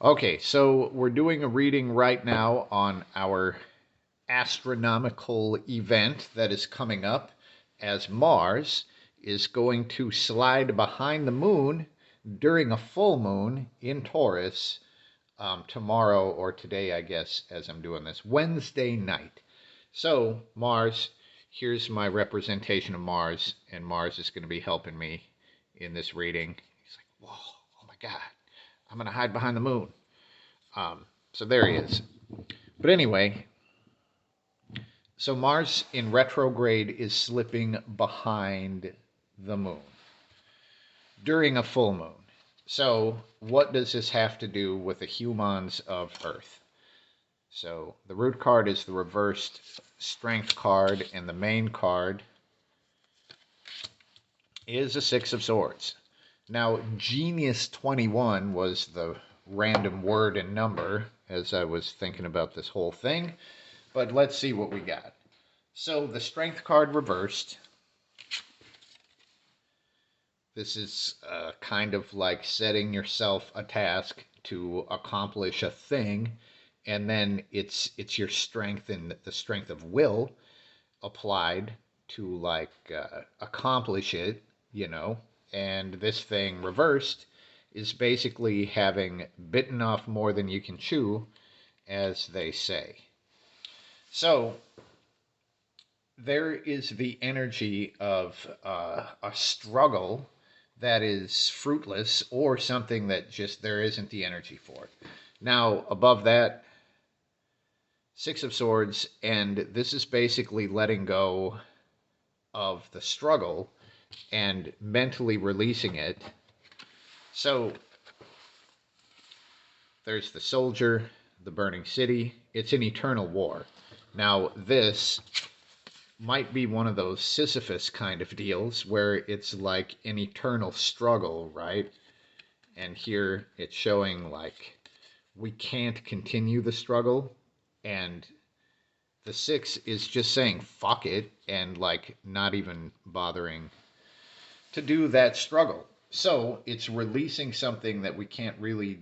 Okay, so we're doing a reading right now on our astronomical event that is coming up as Mars is going to slide behind the moon during a full moon in Taurus tomorrow or today, I guess, as I'm doing this, Wednesday night. So, Mars, here's my representation of Mars, and Mars is going to be helping me in this reading. He's like, whoa, oh my God, I'm going to hide behind the moon. So there he is. But anyway, so Mars in retrograde is slipping behind the moon during a full moon. So what does this have to do with the humans of Earth? So the root card is the reversed strength card, and the main card is a Six of Swords. Now, Genius 21 was the random word and number as I was thinking about this whole thing. But let's see what we got. So the strength card reversed. This is kind of like setting yourself a task to accomplish a thing, and then it's your strength and the strength of will applied to accomplish it, you know. And this thing reversed is basically having bitten off more than you can chew, as they say. So there is the energy of a struggle that is fruitless or something that just there isn't the energy for. Now, above that, Six of Swords, and this is basically letting go of the struggle and mentally releasing it. So there's the soldier, the burning city. It's an eternal war. Now, this might be one of those Sisyphus kind of deals where it's like an eternal struggle, right? And here it's showing like we can't continue the struggle, and the six is just saying fuck it and like not even bothering to do that struggle. So it's releasing something that we can't really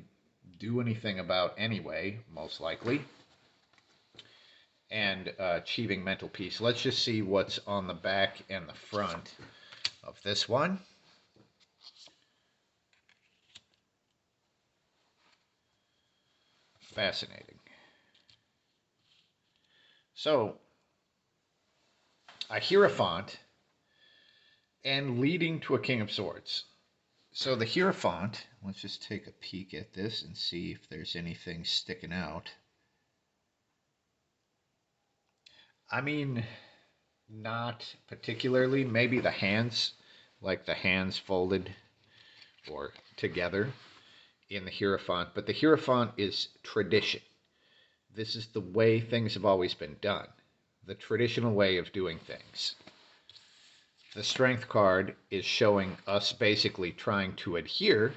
do anything about anyway, most likely, and achieving mental peace. Let's just see what's on the back and the front of this one. Fascinating. So, a Hierophant and leading to a King of Swords. So the Hierophant, let's just take a peek at this and see if there's anything sticking out. I mean, not particularly. Maybe the hands, like the hands folded or together in the Hierophant. But the Hierophant is tradition. This is the way things have always been done, the traditional way of doing things. The Strength card is showing us basically trying to adhere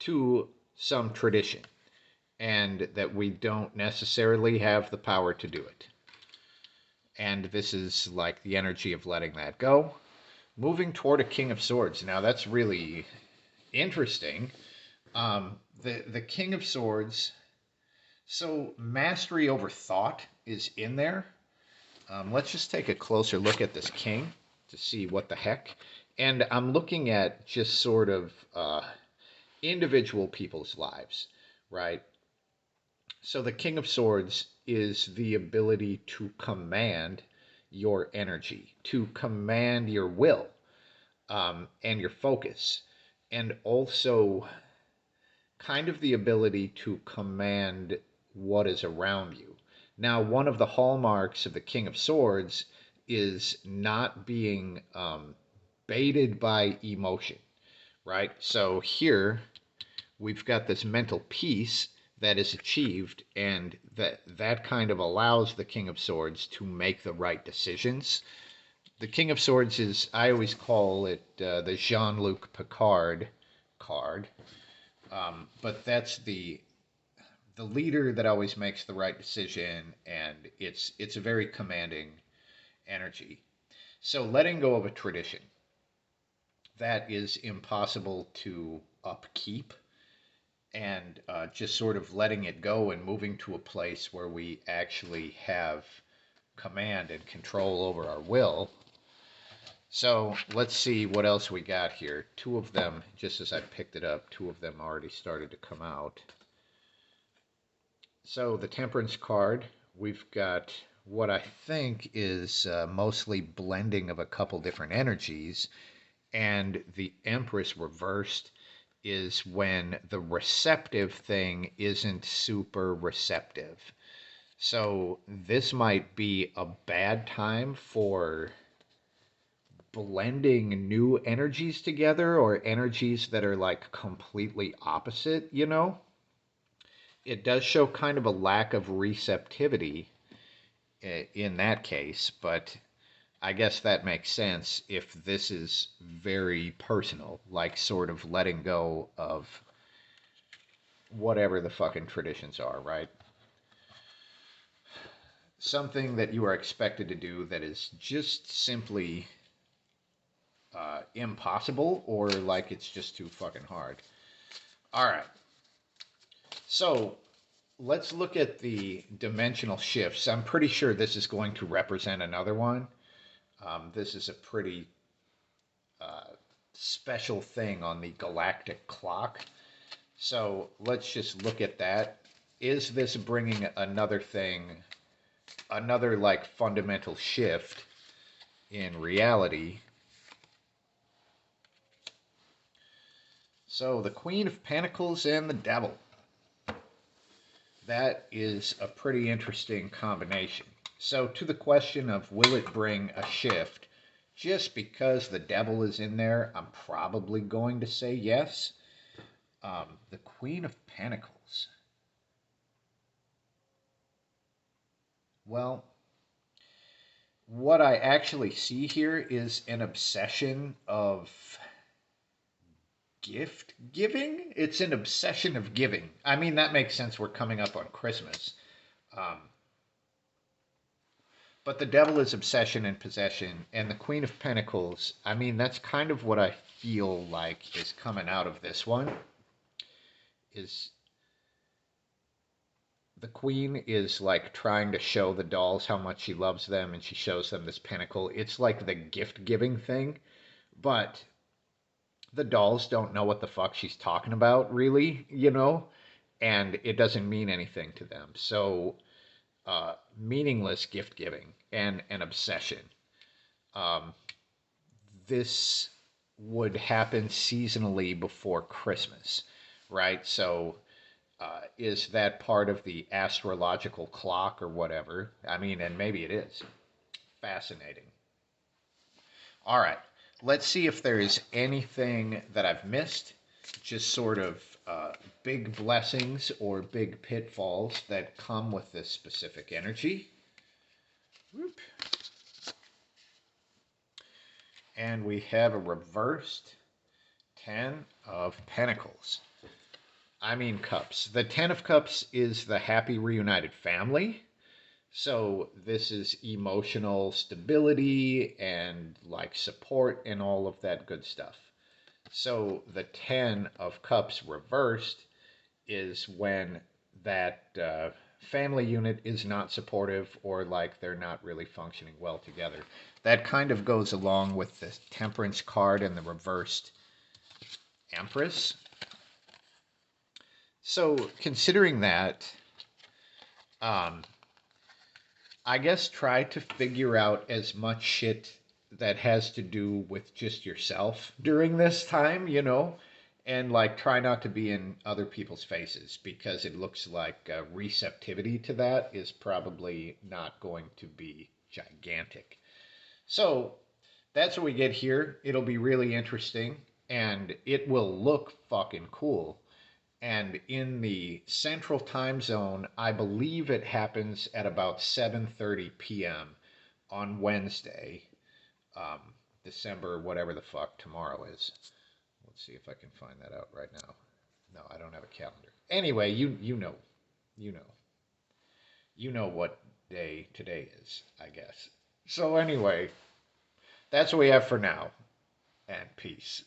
to some tradition and that we don't necessarily have the power to do it. And this is like the energy of letting that go. Moving toward a King of Swords. Now that's really interesting. The King of Swords. So mastery over thought is in there. Let's just take a closer look at this king to see what the heck. And I'm looking at just sort of individual people's lives, right? So the King of Swords is the ability to command your energy, to command your will, and your focus, and also kind of the ability to command what is around you. Now, one of the hallmarks of the King of Swords is not being baited by emotion, right? So here we've got this mental peace that is achieved, and that kind of allows the King of Swords to make the right decisions. The King of Swords is, I always call it the Jean-Luc Picard card, but that's the leader that always makes the right decision, and it's a very commanding energy. So letting go of a tradition that is impossible to upkeep and just sort of letting it go and moving to a place where we actually have command and control over our will. So let's see what else we got here. Two of them, just as I picked it up, two of them already started to come out. So the Temperance card, we've got what I think is mostly blending of a couple different energies. And the Empress reversed is when the receptive thing isn't super receptive. So this might be a bad time for blending new energies together or energies that are like completely opposite, you know? It does show kind of a lack of receptivity in that case, but I guess that makes sense if this is very personal, like sort of letting go of whatever the fucking traditions are, right? Something that you are expected to do that is just simply impossible or like it's just too fucking hard. All right. So let's look at the dimensional shifts. I'm pretty sure this is going to represent another one. This is a pretty special thing on the galactic clock. So let's just look at that. Is this bringing another thing, another like fundamental shift in reality? So the Queen of Pentacles and the Devil. That is a pretty interesting combination. So to the question of will it bring a shift, just because the Devil is in there, I'm probably going to say yes. The Queen of Pentacles. Well, what I actually see here is an obsession of gift giving. It's an obsession of giving. I mean, that makes sense. We're coming up on Christmas. Um, but the Devil is obsession and possession. And the Queen of Pentacles, I mean, that's kind of what I feel like is coming out of this one. Is the queen is like trying to show the dolls how much she loves them, and she shows them this pentacle. It's like the gift giving thing, but the dolls don't know what the fuck she's talking about, really, you know, and it doesn't mean anything to them. So, meaningless gift giving and an obsession. Um, this would happen seasonally before Christmas, right? So, is that part of the astrological clock or whatever? I mean, and maybe it is. Fascinating. All right, let's see if there is anything that I've missed. Just sort of big blessings or big pitfalls that come with this specific energy. Whoop. And we have a reversed 10 of Pentacles. I mean cups. The 10 of Cups is the happy reunited family. So this is emotional stability and like support and all of that good stuff. So the 10 of Cups reversed is when that family unit is not supportive or like they're not really functioning well together. That kind of goes along with the Temperance card and the reversed Empress. So considering that, I guess try to figure out as much shit that has to do with just yourself during this time, you know, and like try not to be in other people's faces because it looks like receptivity to that is probably not going to be gigantic. So that's what we get here. It'll be really interesting and it will look fucking cool. And in the central time zone, I believe it happens at about 7:30 p.m. on Wednesday, um, December, whatever the fuck tomorrow is. Let's see if I can find that out right now. No, I don't have a calendar. Anyway, you know, you know, you know what day today is, I guess. So anyway, that's what we have for now, and peace.